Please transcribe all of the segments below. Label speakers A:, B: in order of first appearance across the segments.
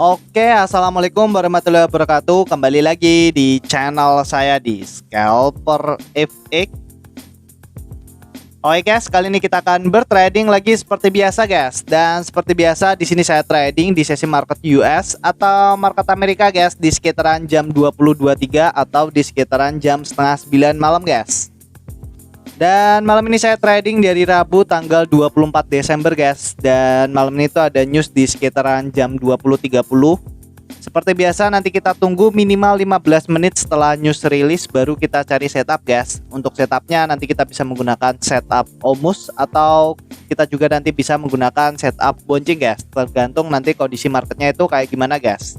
A: Oke, assalamualaikum warahmatullahi wabarakatuh. Kembali lagi di channel saya di Scalper FX. Oke guys, kali ini kita akan bertrading lagi seperti biasa guys. Dan seperti biasa di sini saya trading di sesi market US atau market Amerika guys, di sekitaran jam 20.23 atau di sekitaran jam setengah 9 malam guys. Dan malam ini saya trading dari Rabu tanggal 24 Desember guys. Dan malam ini tuh ada news di sekitaran jam 20.30. Seperti biasa nanti kita tunggu minimal 15 menit setelah news rilis baru kita cari setup guys. Untuk setupnya nanti kita bisa menggunakan setup OMUS atau kita juga nanti bisa menggunakan setup bouncing guys. Tergantung nanti kondisi marketnya itu kayak gimana guys.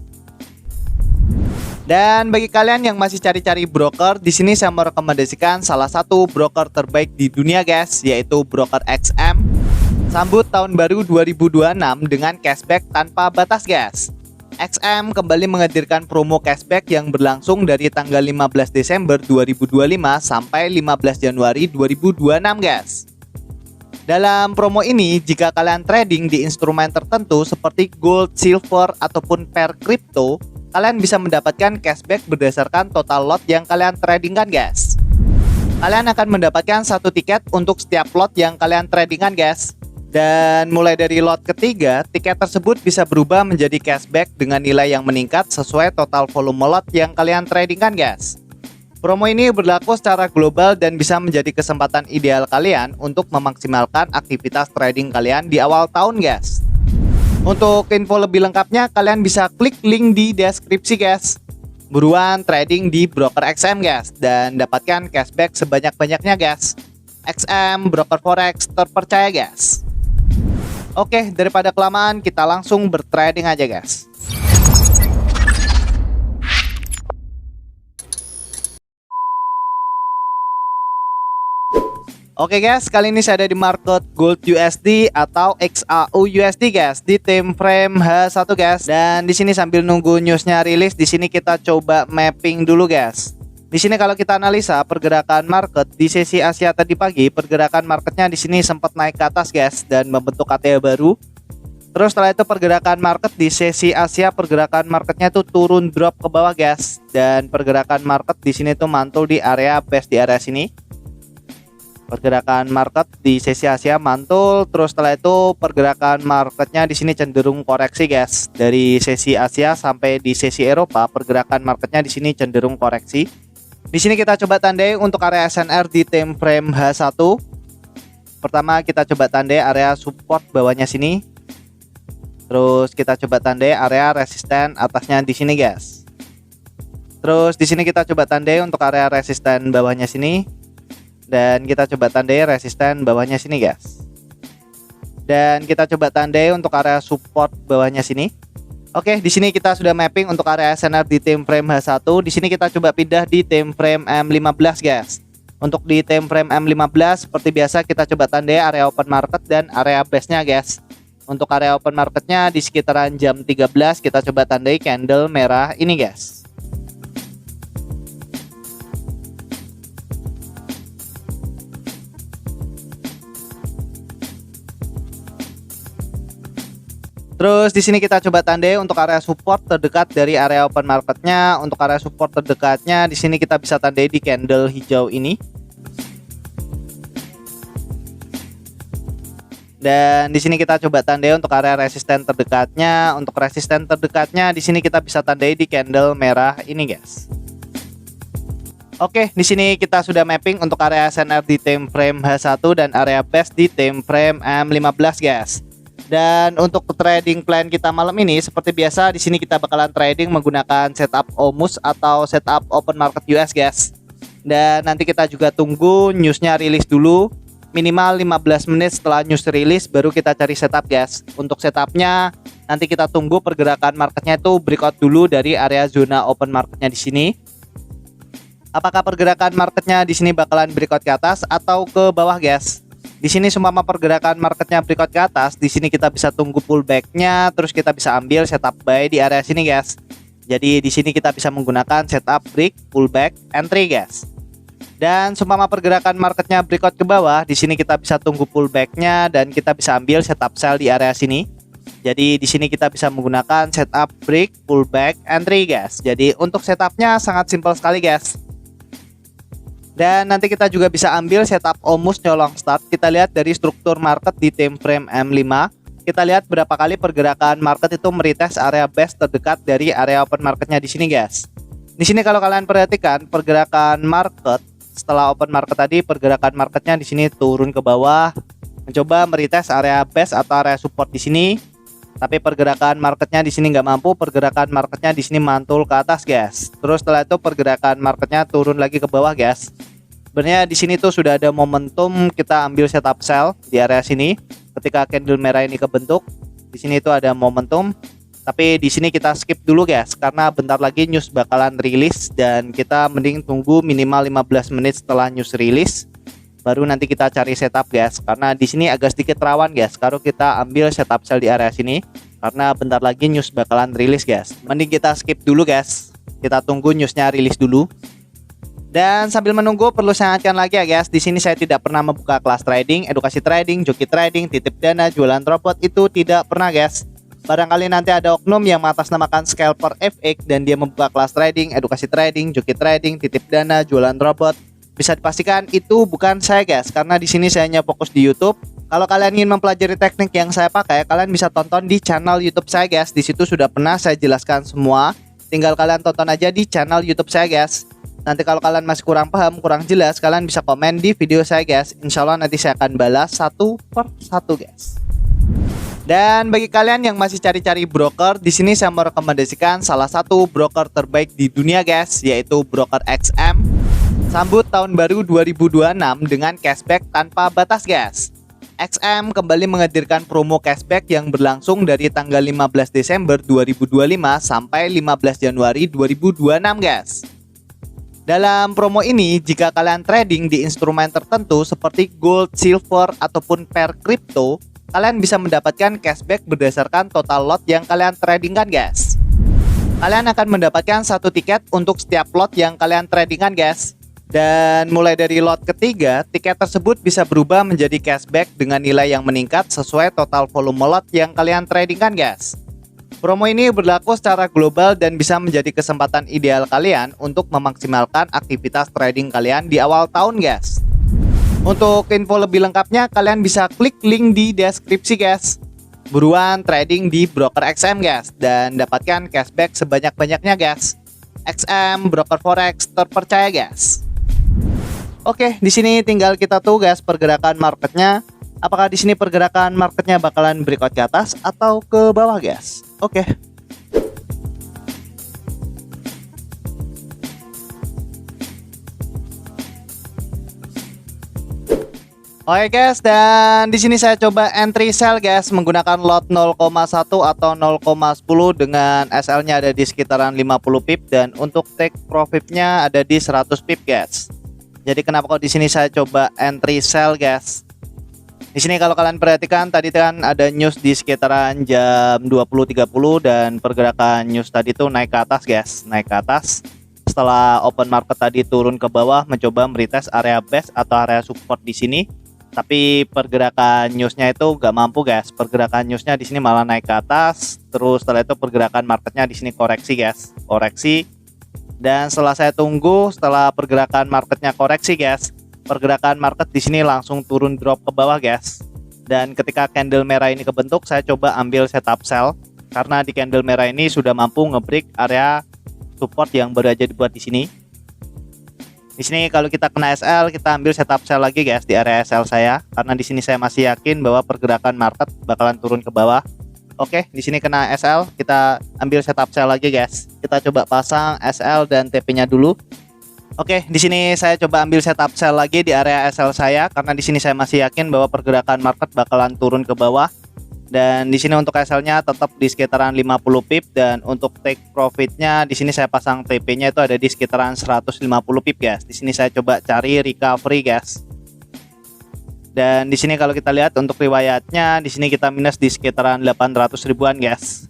A: Dan bagi kalian yang masih cari-cari broker, di sini saya merekomendasikan salah satu broker terbaik di dunia guys, yaitu broker XM. Sambut tahun baru 2026 dengan cashback tanpa batas guys. XM kembali menghadirkan promo cashback yang berlangsung dari tanggal 15 Desember 2025 sampai 15 Januari 2026 guys. Dalam promo ini, jika kalian trading di instrumen tertentu seperti gold, silver, ataupun pair crypto, kalian bisa mendapatkan cashback berdasarkan total lot yang kalian tradingkan guys. Kalian akan mendapatkan satu tiket untuk setiap lot yang kalian tradingkan guys. Dan mulai dari lot ketiga, tiket tersebut bisa berubah menjadi cashback dengan nilai yang meningkat sesuai total volume lot yang kalian tradingkan guys. Promo ini berlaku secara global dan bisa menjadi kesempatan ideal kalian untuk memaksimalkan aktivitas trading kalian di awal tahun guys. Untuk info lebih lengkapnya kalian bisa klik link di deskripsi guys. Buruan trading di broker XM guys dan dapatkan cashback sebanyak-banyaknya guys. XM broker forex terpercaya guys. Oke, daripada kelamaan kita langsung bertrading aja guys. Oke guys, kali ini saya ada di market gold USD atau XAU USD guys di time frame H1 guys. Dan di sini sambil nunggu newsnya rilis, di sini kita coba mapping dulu guys. Di sini kalau kita analisa pergerakan market di sesi Asia tadi pagi, pergerakan marketnya di sini sempat naik ke atas guys dan membentuk KTA baru. Terus setelah itu pergerakan market di sesi Asia, pergerakan marketnya tuh turun drop ke bawah guys. Dan pergerakan market di sini tuh mantul di area base di area sini. Pergerakan market di sesi Asia mantul, terus setelah itu pergerakan marketnya di sini cenderung koreksi guys. Dari sesi Asia sampai di sesi Eropa, pergerakan marketnya di sini cenderung koreksi. Di sini kita coba tandai untuk area SNR di time frame H1. Pertama kita coba tandai area support bawahnya sini. Terus kita coba tandai area resisten atasnya di sini guys. Terus di sini kita coba tandai untuk area resisten bawahnya sini. Dan kita coba tandai resisten bawahnya sini guys. Dan kita coba tandai untuk area support bawahnya sini. Oke, di sini kita sudah mapping untuk area SNR di time frame H1. Di sini kita coba pindah di time frame M15 guys. Untuk di time frame M15 seperti biasa kita coba tandai area open market dan area base-nya guys. Untuk area open marketnya di sekitaran jam 13 kita coba tandai candle merah ini guys. Terus di sini kita coba tandai untuk area support terdekat dari area open marketnya. Untuk area support terdekatnya di sini kita bisa tandai di candle hijau ini. Dan di sini kita coba tandai untuk area resisten terdekatnya. Untuk resisten terdekatnya di sini kita bisa tandai di candle merah ini guys. Oke, di sini kita sudah mapping untuk area SNR di time frame H1 dan area base di time frame M15 guys. Dan untuk trading plan kita malam ini seperti biasa di sini kita bakalan trading menggunakan setup OMUS atau setup open market US guys. Dan nanti kita juga tunggu newsnya rilis dulu. Minimal 15 menit setelah news rilis baru kita cari setup guys. Untuk setupnya nanti kita tunggu pergerakan marketnya itu breakout dulu dari area zona open marketnya di sini. Apakah pergerakan marketnya di sini bakalan breakout ke atas atau ke bawah guys? Di sini seumpama pergerakan marketnya breakout ke atas, di sini kita bisa tunggu pullbacknya, terus kita bisa ambil setup buy di area sini guys. Jadi di sini kita bisa menggunakan setup break, pullback, entry guys. Dan seumpama pergerakan marketnya breakout ke bawah, di sini kita bisa tunggu pullbacknya dan kita bisa ambil setup sell di area sini. Jadi di sini kita bisa menggunakan setup break, pullback, entry guys. Jadi untuk setupnya sangat simpel sekali guys. Dan nanti kita juga bisa ambil setup almost no long start. Kita lihat dari struktur market di time frame M5. Kita lihat berapa kali pergerakan market itu meretest area base terdekat dari area open marketnya di sini guys. Di sini kalau kalian perhatikan pergerakan market setelah open market tadi, pergerakan marketnya di sini turun ke bawah, mencoba meretest area base atau area support di sini. Tapi pergerakan marketnya di sini nggak mampu, pergerakan marketnya di sini mantul ke atas guys. Terus setelah itu pergerakan marketnya turun lagi ke bawah guys. Sebenarnya di sini tuh sudah ada momentum kita ambil setup sell di area sini. Ketika candle merah ini kebentuk, di sini itu ada momentum. Tapi di sini kita skip dulu guys, karena bentar lagi news bakalan rilis dan kita mending tunggu minimal 15 menit setelah news rilis. Baru nanti kita cari setup guys, karena di sini agak sedikit rawan guys kalau kita ambil setup sell di area sini, karena bentar lagi news bakalan rilis guys. Mending kita skip dulu guys, kita tunggu newsnya rilis dulu. Dan sambil menunggu perlu saya ingatkan lagi ya guys, di sini saya tidak pernah membuka kelas trading, edukasi trading, joki trading, titip dana, jualan robot, itu tidak pernah guys. Barangkali nanti ada oknum yang mengatasnamakan scalper FX dan dia membuka kelas trading, edukasi trading, joki trading, titip dana, jualan robot. Bisa dipastikan itu bukan saya guys, karena di sini saya hanya fokus di YouTube. Kalau kalian ingin mempelajari teknik yang saya pakai, kalian bisa tonton di channel YouTube saya guys. Di situ sudah pernah saya jelaskan semua. Tinggal kalian tonton aja di channel YouTube saya guys. Nanti kalau kalian masih kurang paham, kurang jelas, kalian bisa komen di video saya guys. Insya Allah nanti saya akan balas satu per satu guys. Dan bagi kalian yang masih cari-cari broker, di sini saya merekomendasikan salah satu broker terbaik di dunia guys, yaitu broker XM. Sambut tahun baru 2026 dengan cashback tanpa batas guys. XM kembali menghadirkan promo cashback yang berlangsung dari tanggal 15 Desember 2025 sampai 15 Januari 2026 guys. Dalam promo ini, jika kalian trading di instrumen tertentu seperti gold, silver, ataupun pair crypto, kalian bisa mendapatkan cashback berdasarkan total lot yang kalian tradingkan guys. Kalian akan mendapatkan satu tiket untuk setiap lot yang kalian tradingkan guys. Dan mulai dari lot ketiga, tiket tersebut bisa berubah menjadi cashback dengan nilai yang meningkat sesuai total volume lot yang kalian tradingkan guys. Promo ini berlaku secara global dan bisa menjadi kesempatan ideal kalian untuk memaksimalkan aktivitas trading kalian di awal tahun guys. Untuk info lebih lengkapnya, kalian bisa klik link di deskripsi guys. Buruan trading di broker XM guys, dan dapatkan cashback sebanyak-banyaknya guys. XM, broker forex terpercaya guys. Oke, di sini tinggal kita tuh guys pergerakan marketnya. Apakah di sini pergerakan marketnya bakalan breakout ke atas atau ke bawah guys? Oke. Oke guys, dan di sini saya coba entry sell guys menggunakan lot 0,1 atau 0,10 dengan SL-nya ada di sekitaran 50 pip dan untuk take profitnya ada di 100 pip guys. Jadi kenapa kok di sini saya coba entry sell guys? Di sini kalau kalian perhatikan tadi kan ada news di sekitaran jam 20.30 dan pergerakan news tadi tuh naik ke atas guys, naik ke atas. Setelah open market tadi turun ke bawah mencoba meretest area base atau area support di sini. Tapi pergerakan newsnya itu gak mampu guys. Pergerakan newsnya di sini malah naik ke atas. Terus setelah itu pergerakan marketnya di sini koreksi guys, koreksi. Dan setelah saya tunggu, setelah pergerakan marketnya koreksi guys, pergerakan market di sini langsung turun drop ke bawah guys. Dan ketika candle merah ini kebentuk, saya coba ambil setup sell karena di candle merah ini sudah mampu ngebreak area support yang baru aja dibuat di sini. Di sini kalau kita kena SL, kita ambil setup sell lagi guys di area SL saya, karena di sini saya masih yakin bahwa pergerakan market bakalan turun ke bawah. Oke, di sini kena SL, kita ambil setup sell lagi guys. Kita coba pasang SL dan TP-nya dulu. Oke, di sini saya coba ambil setup sell lagi di area SL saya, karena di sini saya masih yakin bahwa pergerakan market bakalan turun ke bawah. Dan di sini untuk SL-nya tetap di sekitaran 50 pip dan untuk take profitnya di sini saya pasang TP-nya itu ada di sekitaran 150 pip guys. Di sini saya coba cari recovery guys. Dan di sini kalau kita lihat untuk riwayatnya di sini kita minus di sekitaran 800 ribuan guys.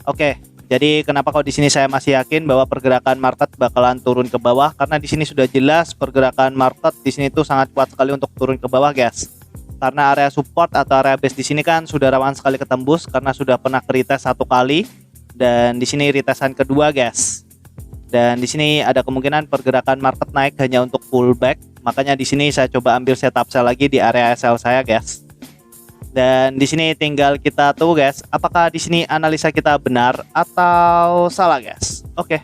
A: Oke, jadi kenapa kok di sini saya masih yakin bahwa pergerakan market bakalan turun ke bawah, karena di sini sudah jelas pergerakan market di sini tuh sangat kuat sekali untuk turun ke bawah guys. Karena area support atau area base di sini kan sudah rawan sekali ketembus karena sudah pernah retest 1 kali dan di sini retestan kedua, guys. Dan di sini ada kemungkinan pergerakan market naik hanya untuk pullback. Makanya di sini saya coba ambil setup sell lagi di area SL saya, guys. Dan di sini tinggal kita tunggu, guys, apakah di sini analisa kita benar atau salah, guys. Oke.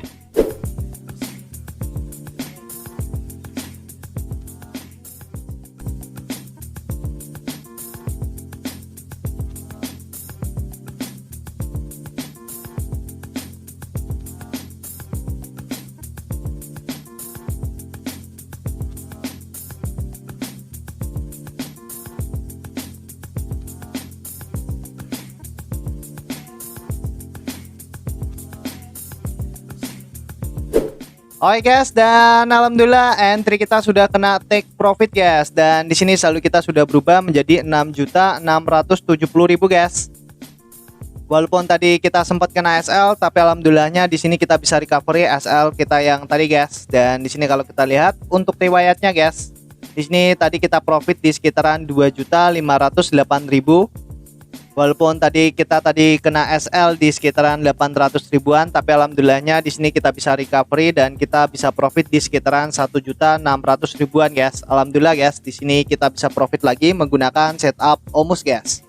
A: Oke guys, dan alhamdulillah entry kita sudah kena take profit, guys. Dan di sini saldo kita sudah berubah menjadi 6.670.000, guys. Walaupun tadi kita sempat kena SL, tapi alhamdulillahnya di sini kita bisa recovery SL kita yang tadi, guys. Dan di sini kalau kita lihat untuk riwayatnya, guys, di sini tadi kita profit di sekitaran 2.508.000. Walaupun tadi kita kena SL di sekitaran 800 ribuan, tapi alhamdulillahnya di sini kita bisa recovery dan kita bisa profit di sekitaran 1.600 ribuan, guys. Alhamdulillah, guys, di sini kita bisa profit lagi menggunakan setup OMUS, guys.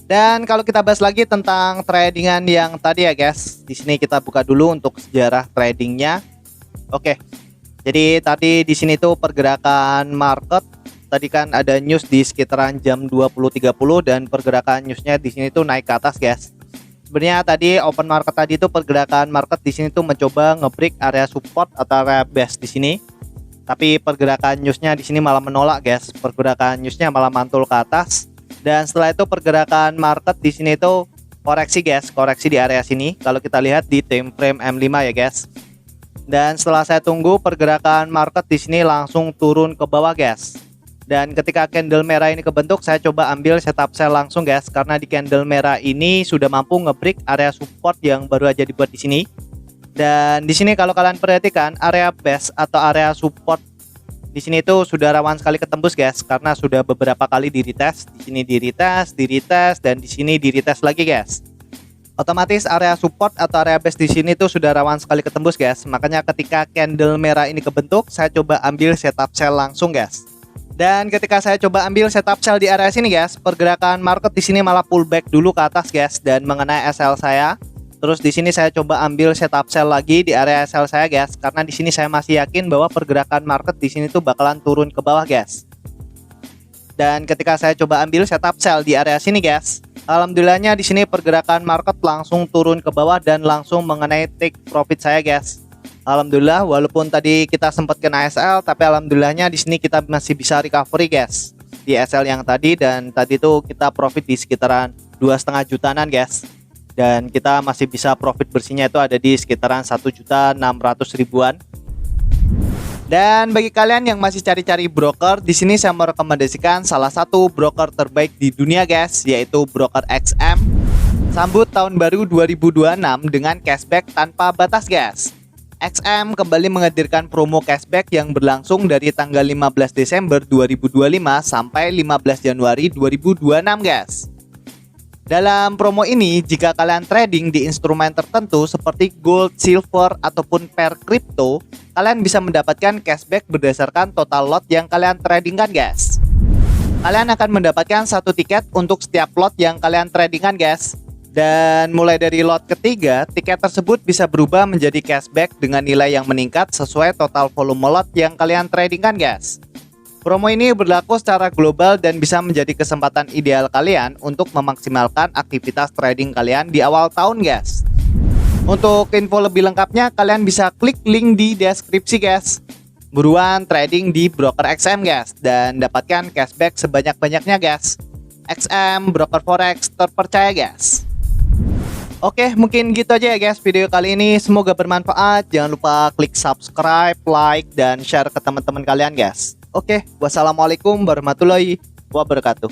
A: Dan kalau kita bahas lagi tentang tradingan yang tadi ya, guys, di sini kita buka dulu untuk sejarah tradingnya. Oke. Jadi tadi di sini tuh pergerakan market tadi kan ada news di sekitaran jam 20.30 dan pergerakan newsnya di sini tuh naik ke atas, guys. Sebenarnya tadi open market tadi tuh pergerakan market di sini tuh mencoba nge-break area support atau area base di sini. Tapi pergerakan newsnya di sini malah menolak, guys. Pergerakan newsnya malah mantul ke atas. Dan setelah itu pergerakan market di sini tuh koreksi, guys. Koreksi di area sini. Kalau kita lihat di time frame M5 ya, guys. Dan setelah saya tunggu pergerakan market di sini langsung turun ke bawah, guys. Dan ketika candle merah ini kebentuk, saya coba ambil setup sell langsung, guys, karena di candle merah ini sudah mampu nge-break area support yang baru aja dibuat di sini. Dan di sini kalau kalian perhatikan area base atau area support di sini itu sudah rawan sekali ketembus, guys, karena sudah beberapa kali di retest. Di sini di retest dan di sini di retest lagi, guys. Otomatis area support atau area base di sini tuh sudah rawan sekali ketembus, guys. Makanya ketika candle merah ini kebentuk, saya coba ambil setup sell langsung, guys. Dan ketika saya coba ambil setup sell di area sini, guys, pergerakan market di sini malah pullback dulu ke atas, guys, dan mengenai SL saya. Terus di sini saya coba ambil setup sell lagi di area SL saya, guys, karena di sini saya masih yakin bahwa pergerakan market di sini tuh bakalan turun ke bawah, guys. Dan ketika saya coba ambil setup sell di area sini, guys, alhamdulillahnya di sini pergerakan market langsung turun ke bawah dan langsung mengenai take profit saya, guys. Alhamdulillah, walaupun tadi kita sempat kena SL, tapi alhamdulillahnya di sini kita masih bisa recovery, guys, di SL yang tadi. Dan tadi tuh kita profit di sekitaran 2,5 jutaan, guys. Dan kita masih bisa profit bersihnya itu ada di sekitaran 1.600.000-an. Dan bagi kalian yang masih cari-cari broker, di sini saya merekomendasikan salah satu broker terbaik di dunia, guys, yaitu broker XM. Sambut tahun baru 2026 dengan cashback tanpa batas, guys. XM kembali menghadirkan promo cashback yang berlangsung dari tanggal 15 Desember 2025 sampai 15 Januari 2026, guys. Dalam promo ini, jika kalian trading di instrumen tertentu seperti gold, silver, ataupun pair crypto, kalian bisa mendapatkan cashback berdasarkan total lot yang kalian tradingkan, guys. Kalian akan mendapatkan 1 tiket untuk setiap lot yang kalian tradingkan, guys. Dan mulai dari lot ketiga, tiket tersebut bisa berubah menjadi cashback dengan nilai yang meningkat sesuai total volume lot yang kalian tradingkan, guys. Promo ini berlaku secara global dan bisa menjadi kesempatan ideal kalian untuk memaksimalkan aktivitas trading kalian di awal tahun, guys. Untuk info lebih lengkapnya, kalian bisa klik link di deskripsi, guys. Buruan trading di broker XM, guys, dan dapatkan cashback sebanyak-banyaknya, guys. XM, broker forex terpercaya, guys. Oke, mungkin gitu aja ya, guys, video kali ini. Semoga bermanfaat. Jangan lupa klik subscribe, like, dan share ke teman-teman kalian, guys. Oke, wassalamualaikum warahmatullahi wabarakatuh.